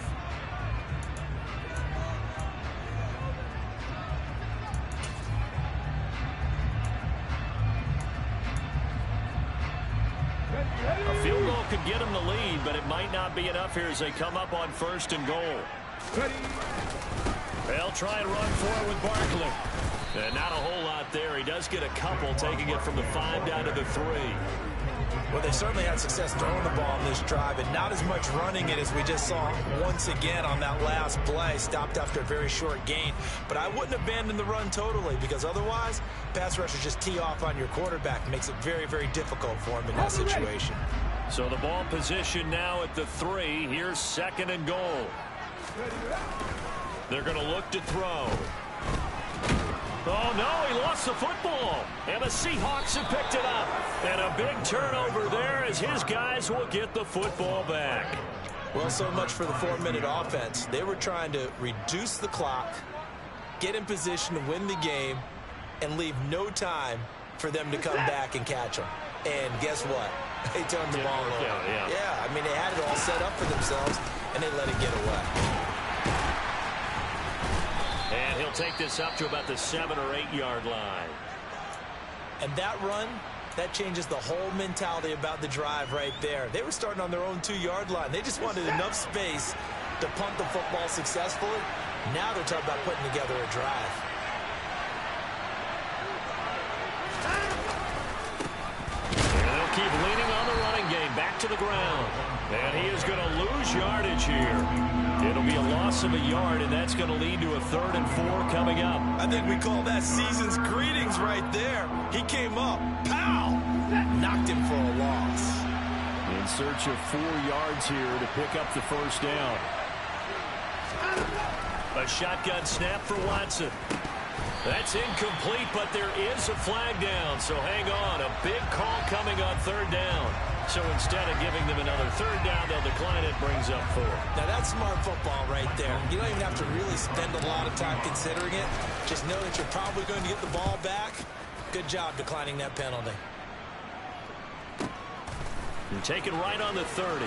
A field goal could get them the lead, but it might not be enough here as they come up on 1st and goal. They'll try and run for it with Barkley. And not a whole lot there. He does get a couple, taking it from the 5 down to the 3. Well, they certainly had success throwing the ball on this drive and not as much running it as we just saw once again on that last play. Stopped after a very short gain. But I wouldn't abandon the run totally because otherwise, pass rushers just tee off on your quarterback. Makes it very, very difficult for him in that situation. So the ball position now at the 3. Here's 2nd and goal. They're going to look to throw. Oh, no, he lost gets the football, and the Seahawks have picked it up. And a big turnover there as his guys will get the football back. Well, so much for the 4-minute offense. They were trying to reduce the clock, get in position to win the game, and leave no time for them to come back and catch them. And guess what? They turned the ball over. Yeah, I mean, they had it all set up for themselves, and they let it get away. And he'll take this up to about the 7- or 8-yard line. And that run, that changes the whole mentality about the drive right there. They were starting on their own 2-yard line. They just wanted enough space to punt the football successfully. Now they're talking about putting together a drive. And they'll keep leaning on the running game back to the ground. And he is going to lose yardage here. It'll be a loss of a yard, and that's going to lead to a 3rd and 4 coming up. I think we call that season's greetings right there. He came up, pow, knocked him for a loss. In search of 4 yards here to pick up the first down. A shotgun snap for Watson. That's incomplete, but there is a flag down, so hang on. A big call coming on 3rd down. So instead of giving them another 3rd down, they'll decline it, brings up 4. Now that's smart football right there. You don't even have to really spend a lot of time considering it. Just know that you're probably going to get the ball back. Good job declining that penalty. And take it right on the 30.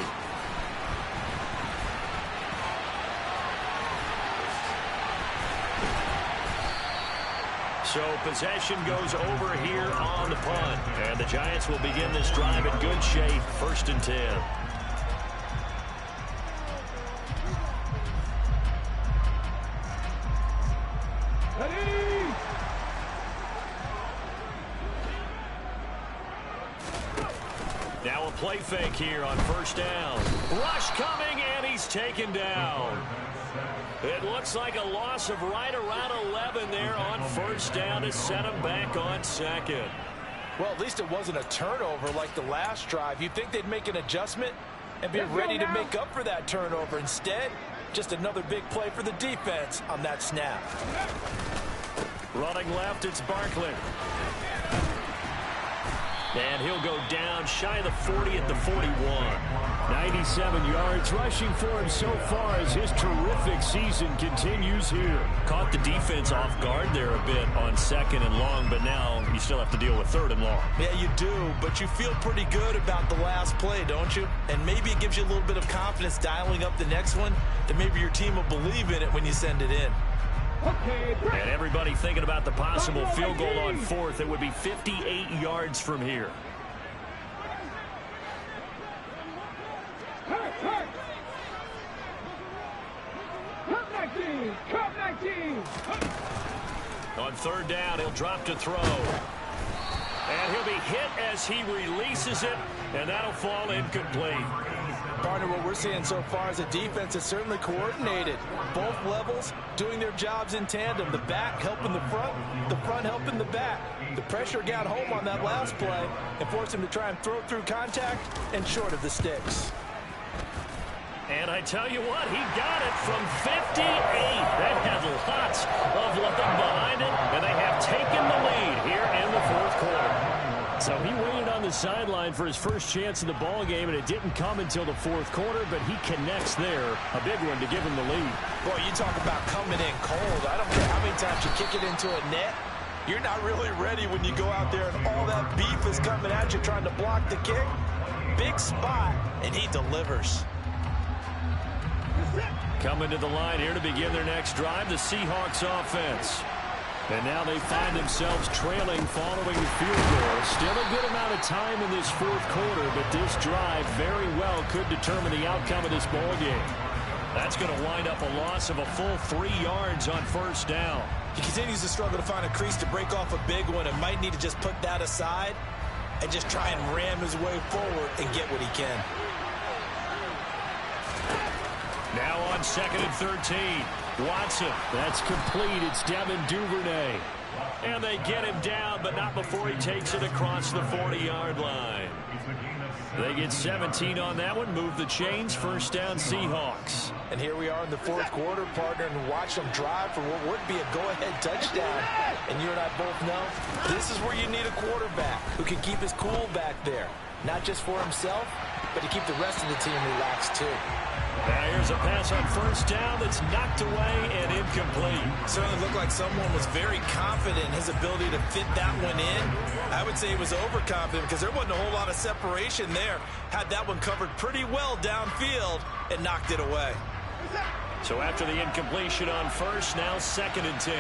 So possession goes over here on the punt. And the Giants will begin this drive in good shape. 1st and 10. Now a play fake here on 1st down. Rush coming, and he's taken down. It looks like a loss of right around 11 there on 1st down to set him back on 2nd. Well, at least it wasn't a turnover like the last drive. You'd think they'd make an adjustment and be ready to make up for that turnover. Instead, just another big play for the defense on that snap. Running left, it's Barkley. And he'll go down shy of the 40 at the 41. 97 yards rushing for him so far as his terrific season continues here. Caught the defense off guard there a bit on 2nd and long, but now you still have to deal with 3rd and long. Yeah, you do, but you feel pretty good about the last play, don't you? And maybe it gives you a little bit of confidence dialing up the next one that maybe your team will believe in it when you send it in. And everybody thinking about the possible field goal on 4th. It would be 58 yards from here. On 3rd down, he'll drop to throw. And he'll be hit as he releases it, and that'll fall incomplete. Partner, what we're seeing so far is a defense that's certainly coordinated. Both levels doing their jobs in tandem. The back helping the front helping the back. The pressure got home on that last play and forced him to try and throw through contact and short of the sticks. And I tell you what, he got it from 58. They had lots of love behind it, and they have taken the lead here in the 4th quarter. So he waited on the sideline for his first chance in the ball game, and it didn't come until the 4th quarter, but he connects there. A big one to give him the lead. Boy, you talk about coming in cold. I don't care how many times you kick it into a net. You're not really ready when you go out there and all that beef is coming at you trying to block the kick. Big spot, and he delivers. Coming to the line here to begin their next drive, the Seahawks offense. And now they find themselves trailing following the field goal. Still a good amount of time in this 4th quarter, but this drive very well could determine the outcome of this ball game. That's going to wind up a loss of a full 3 yards on 1st down. He continues to struggle to find a crease to break off a big one and might need to just put that aside and just try and ram his way forward and get what he can. Now on 2nd and 13. Watson, that's complete. It's Devin Duvernay. And they get him down, but not before he takes it across the 40-yard line. They get 17 on that one, move the chains, first down Seahawks. And here we are in the fourth quarter, partner, and watch them drive for what would be a go-ahead touchdown. And you and I both know this is where you need a quarterback who can keep his cool back there. Not just for himself, but to keep the rest of the team relaxed too. Now here's a pass on first down that's knocked away and incomplete. Certainly looked like someone was very confident in his ability to fit that one in. I would say he was overconfident because there wasn't a whole lot of separation there. Had that one covered pretty well downfield and knocked it away. So after the incompletion on first, now 2nd and 10.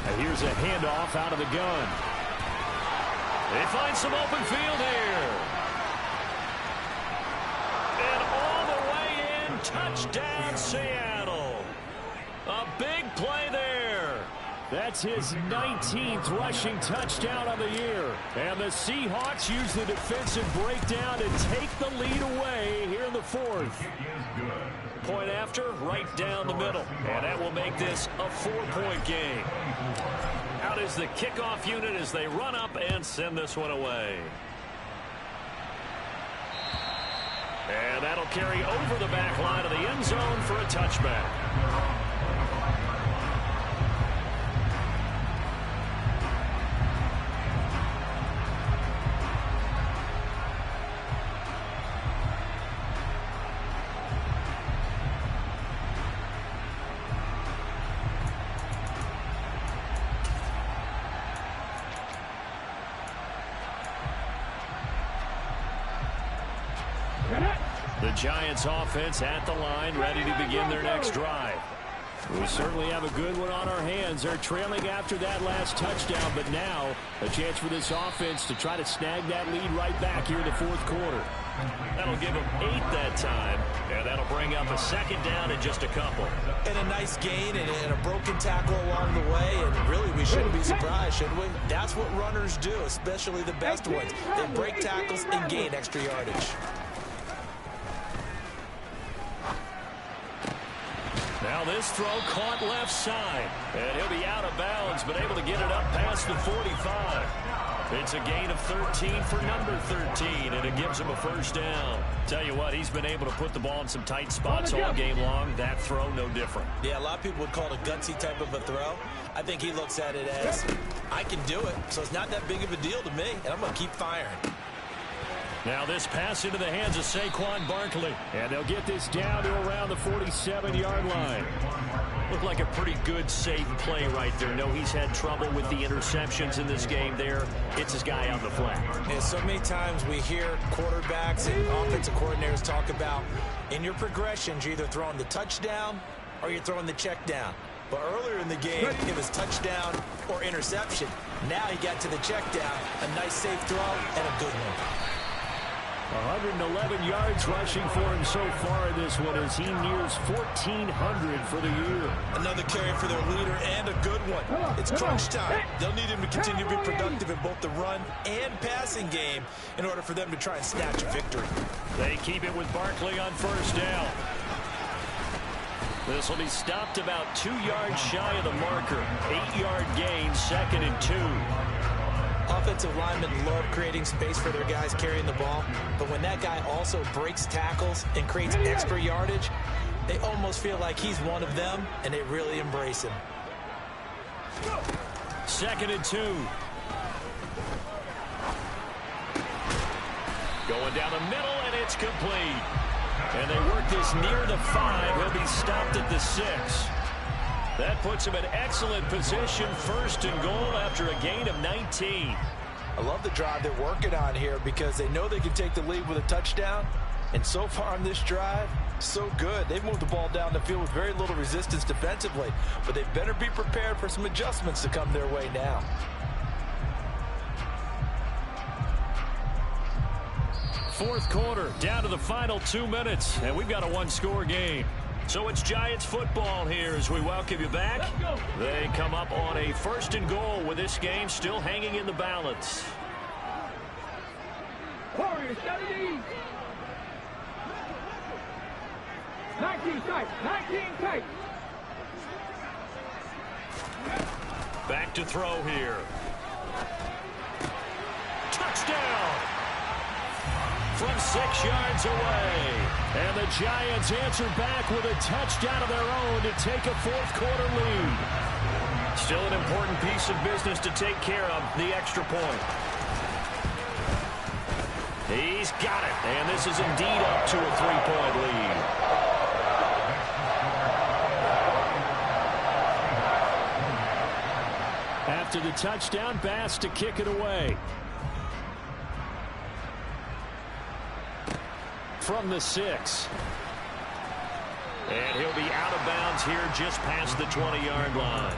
And here's a handoff out of the gun. They find some open field here. And all the way in, touchdown Seattle. A big play there. That's his 19th rushing touchdown of the year. And the Seahawks use the defensive breakdown to take the lead away here in the fourth. Point after, right down the middle. And that will make this a 4-point game. Out is the kickoff unit as they run up and send this one away. And that'll carry over the back line of the end zone for a touchback. The Giants offense at the line, ready to begin their next drive. We certainly have a good one on our hands. They're trailing after that last touchdown, but now a chance for this offense to try to snag that lead right back here in the fourth quarter. That'll give them 8 that time, and that'll bring up a 2nd down and just a couple. And a nice gain and a broken tackle along the way, and really we shouldn't be surprised, should we? That's what runners do, especially the best ones. They break tackles and gain extra yardage. Now this throw caught left side, and he'll be out of bounds, but able to get it up past the 45. It's a gain of 13 for number 13, and it gives him a first down. Tell you what, he's been able to put the ball in some tight spots all game long. That throw, no different. Yeah, a lot of people would call it a gutsy type of a throw. I think he looks at it as, I can do it, so it's not that big of a deal to me, and I'm going to keep firing. Now this pass into the hands of Saquon Barkley. And they'll get this down to around the 47-yard line. Looked like a pretty good, safe play right there. No, he's had trouble with the interceptions in this game there. It's his guy on the flat. And so many times we hear quarterbacks and offensive coordinators talk about in your progressions, you're either throwing the touchdown or you're throwing the check down. But earlier in the game, it was touchdown or interception. Now he got to the check down, a nice safe throw, and a good one. 111 yards rushing for him so far in this one as he nears 1,400 for the year. Another carry for their leader and a good one. It's crunch time. They'll need him to continue to be productive in both the run and passing game in order for them to try and snatch a victory. They keep it with Barkley on first down. This will be stopped about 2 yards shy of the marker. 8-yard gain, 2nd and 2. Offensive linemen love creating space for their guys carrying the ball, but when that guy also breaks tackles and creates extra yardage, they almost feel like he's one of them, and they really embrace him. 2nd and 2. Going down the middle, and it's complete. And they work this near the 5. He'll be stopped at the 6. That puts him in excellent position, 1st and goal after a gain of 19. I love the drive they're working on here because they know they can take the lead with a touchdown. And so far on this drive, so good. They've moved the ball down the field with very little resistance defensively. But they better be prepared for some adjustments to come their way now. Fourth quarter, down to the final 2 minutes, and we've got a one-score game. So it's Giants football here as we welcome you back. They come up on a 1st and goal with this game still hanging in the balance. 19 tight. 19 tight. Back to throw here. Touchdown! From 6 yards away. And the Giants answer back with a touchdown of their own to take a fourth-quarter lead. Still an important piece of business to take care of, the extra point. He's got it, and this is indeed up to a 3-point lead. After the touchdown, Bass to kick it away. From the 6. And he'll be out of bounds here just past the 20-yard line.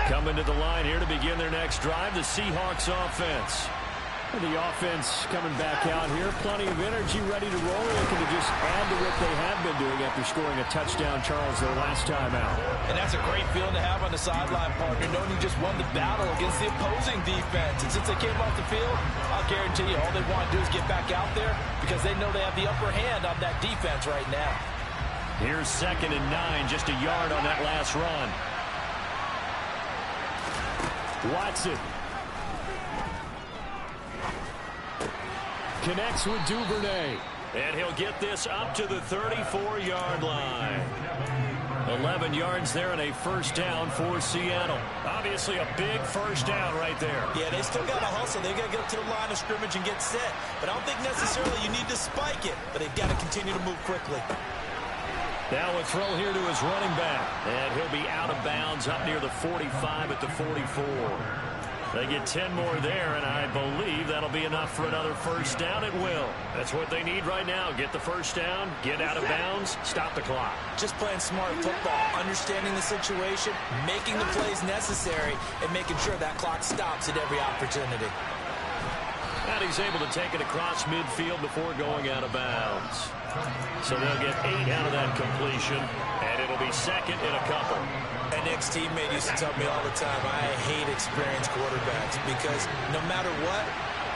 Coming to the line here to begin their next drive, the Seahawks offense. And the offense coming back out here. Plenty of energy, ready to roll. Looking to just add to what they have been doing after scoring a touchdown, Charles, their last time out. And that's a great feeling to have on the sideline, partner, knowing you just won the battle against the opposing defense. And since they came off the field, I'll guarantee you all they want to do is get back out there because they know they have the upper hand on that defense right now. Here's 2nd and 9, just a yard on that last run. Watson connects with Duvernay. And he'll get this up to the 34-yard line. 11 yards there and a first down for Seattle. Obviously a big first down right there. Yeah, they still got to hustle. They got to get up to the line of scrimmage and get set. But I don't think necessarily you need to spike it. But they've got to continue to move quickly. Now a throw here to his running back. And he'll be out of bounds up near the 45 at the 44. They get 10 more there, and I believe that'll be enough for another first down. It will. That's what they need right now. Get the first down, get out of bounds, stop the clock. Just playing smart football, understanding the situation, making the plays necessary, and making sure that clock stops at every opportunity. And he's able to take it across midfield before going out of bounds. So they'll get 8 out of that completion, and it'll be 2nd and a couple. An ex-teammate used to tell me all the time, I hate experienced quarterbacks because no matter what,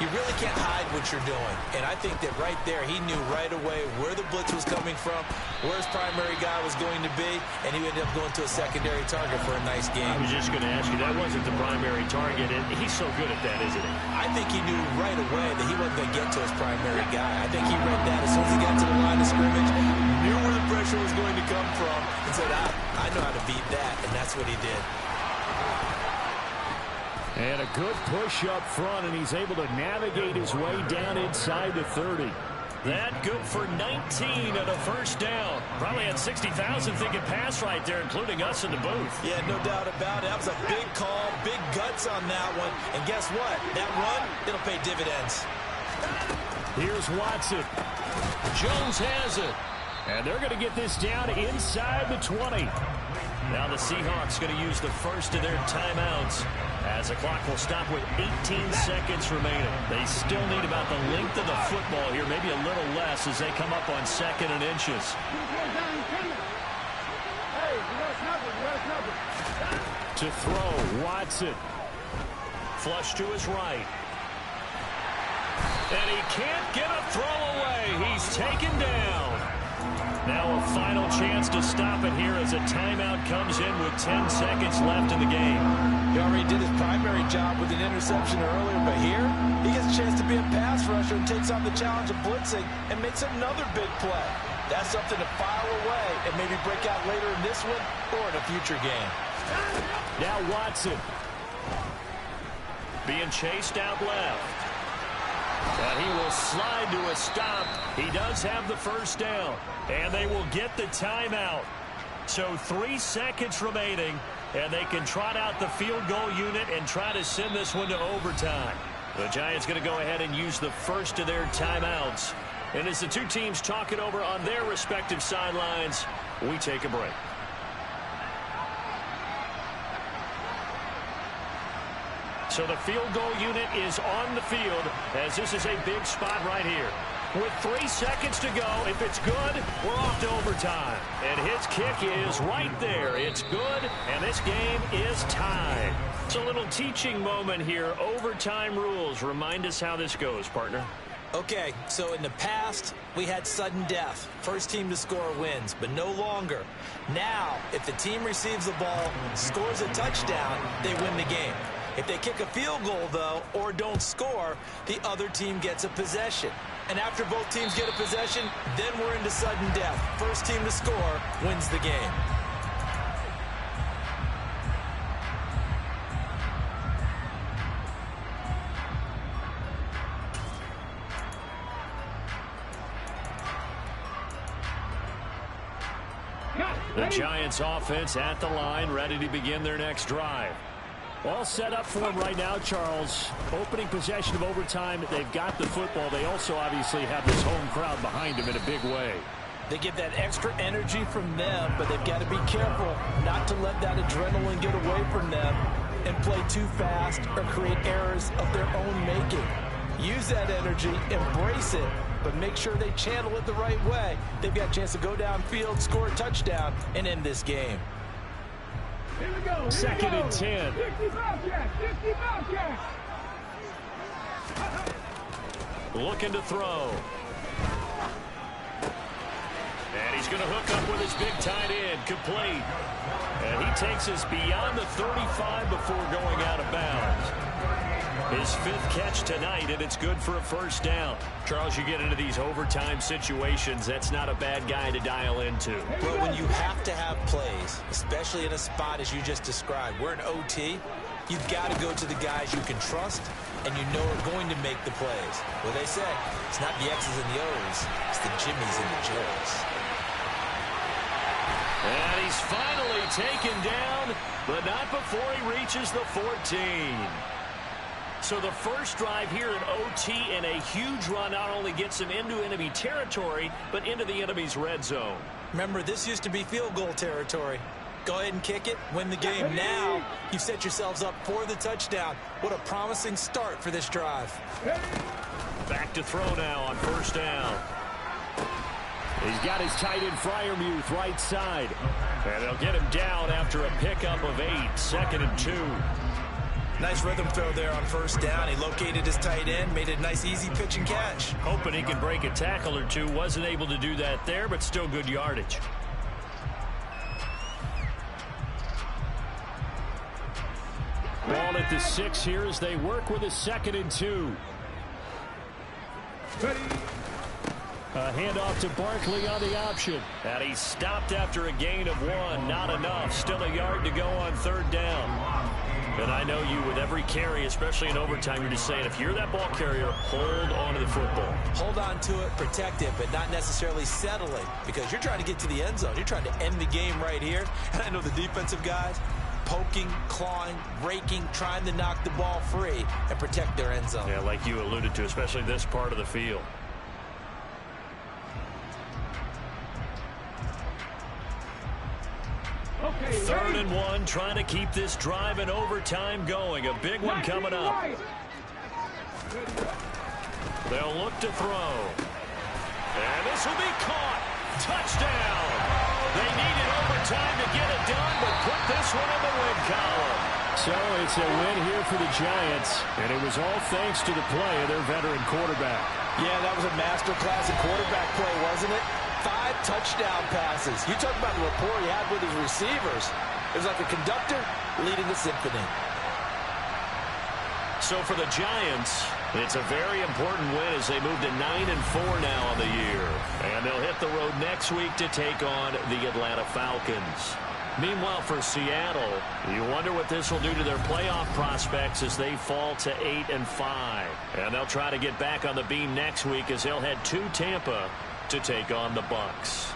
you really can't hide what you're doing. And I think that right there, he knew right away where the blitz was coming from, where his primary guy was going to be, and he ended up going to a secondary target for a nice game. I was just going to ask you, that wasn't the primary target, and he's so good at that, isn't he? I think he knew right away that he wasn't going to get to his primary guy. I think he read that as soon as he got to the line of scrimmage, knew where the pressure was going to come from, and said, I know how to beat that, and that's what he did. And a good push up front, and he's able to navigate his way down inside the 30. That good for 19 and a first down. Probably had 60,000 thinking pass right there, including us in the booth. Yeah, no doubt about it. That was a big call, big guts on that one. And guess what? That run, it'll pay dividends. Here's Watson. Jones has it. And they're going to get this down inside the 20. Now the Seahawks going to use the first of their timeouts as the clock will stop with 18 seconds remaining. They still need about the length of the football here, maybe a little less as they come up on 2nd and inches. To throw, Watson. Flush to his right. And he can't get a throw away. He's taken down. Now a final chance to stop it here as a timeout comes in with 10 seconds left in the game. He already did his primary job with an interception earlier, but here he gets a chance to be a pass rusher and takes on the challenge of blitzing and makes another big play. That's something to file away and maybe break out later in this one or in a future game. Now Watson. Being chased out left. And he will slide to a stop. He does have the first down. And they will get the timeout. So 3 seconds remaining. And they can trot out the field goal unit and try to send this one to overtime. The Giants going to go ahead and use the first of their timeouts. And as the two teams talk it over on their respective sidelines, we take a break. So the field goal unit is on the field as this is a big spot right here. with 3 seconds to go. If it's good, we're off to overtime. And his kick is right there. It's good, and this game is tied. It's a little teaching moment here. Overtime rules. Remind us how this goes, partner. Okay, so in the past, we had sudden death. First team to score wins, but no longer. Now, if the team receives the ball, scores a touchdown, they win the game. If they kick a field goal, though, or don't score, the other team gets a possession. And after both teams get a possession, then we're into sudden death. First team to score wins the game. The Giants offense at the line, ready to begin their next drive. All set up for them right now, Charles. Opening possession of overtime. They've got the football. They also obviously have this home crowd behind them in a big way. They get that extra energy from them, but they've got to be careful not to let that adrenaline get away from them and play too fast or create errors of their own making. Use that energy, embrace it, but make sure they channel it the right way. They've got a chance to go downfield, score a touchdown, and end this game. Here we go. Second and 10. 50 Bobcats. Looking to throw. And he's going to hook up with his big tight end, complete. And he takes us beyond the 35 before going out of bounds. His 5th catch tonight, and it's good for a first down. Charles, you get into these overtime situations, that's not a bad guy to dial into. But when you have to have plays, especially in a spot as you just described, we're in OT, you've got to go to the guys you can trust and you know are going to make the plays. Well, they say it's not the X's and the O's, it's the Jimmies and the Joes. And he's finally taken down, but not before he reaches the 14. So the first drive here in OT and a huge run not only gets him into enemy territory, but into the enemy's red zone. Remember, this used to be field goal territory. Go ahead and kick it, win the game. Now you've set yourselves up for the touchdown. What a promising start for this drive. Back to throw now on first down. He's got his tight end Freiermuth right side. And they'll get him down after a pickup of 8, 2nd and 2. Nice rhythm throw there on first down. He located his tight end, made it a nice easy pitch and catch. Hoping he can break a tackle or two. Wasn't able to do that there, but still good yardage. Ball at the 6 here as they work with a 2nd and 2. A handoff to Barkley on the option. And he stopped after a gain of 1. Not enough. Still a yard to go on 3rd down. And I know you, with every carry, especially in overtime, you're just saying, if you're that ball carrier, hold on to the football. Hold on to it, protect it, but not necessarily settle it, because you're trying to get to the end zone. You're trying to end the game right here. And I know the defensive guys, poking, clawing, raking, trying to knock the ball free and protect their end zone. Yeah, like you alluded to, especially this part of the field. Okay, 3rd and 1, trying to keep this drive in overtime going. A big one coming up. They'll look to throw. And this will be caught. Touchdown. They needed overtime to get it done, but put this one in the win column. So it's a win here for the Giants, and it was all thanks to the play of their veteran quarterback. Yeah, that was a masterclass in quarterback play, wasn't it? 5 touchdown passes. You talk about the rapport he had with his receivers. It was like a conductor leading the symphony. So for the Giants, it's a very important win as they move to 9-4 now on the year. And they'll hit the road next week to take on the Atlanta Falcons. Meanwhile, for Seattle, you wonder what this will do to their playoff prospects as they fall to 8-5. And they'll try to get back on the beam next week as they'll head to Tampa to take on the Bucs.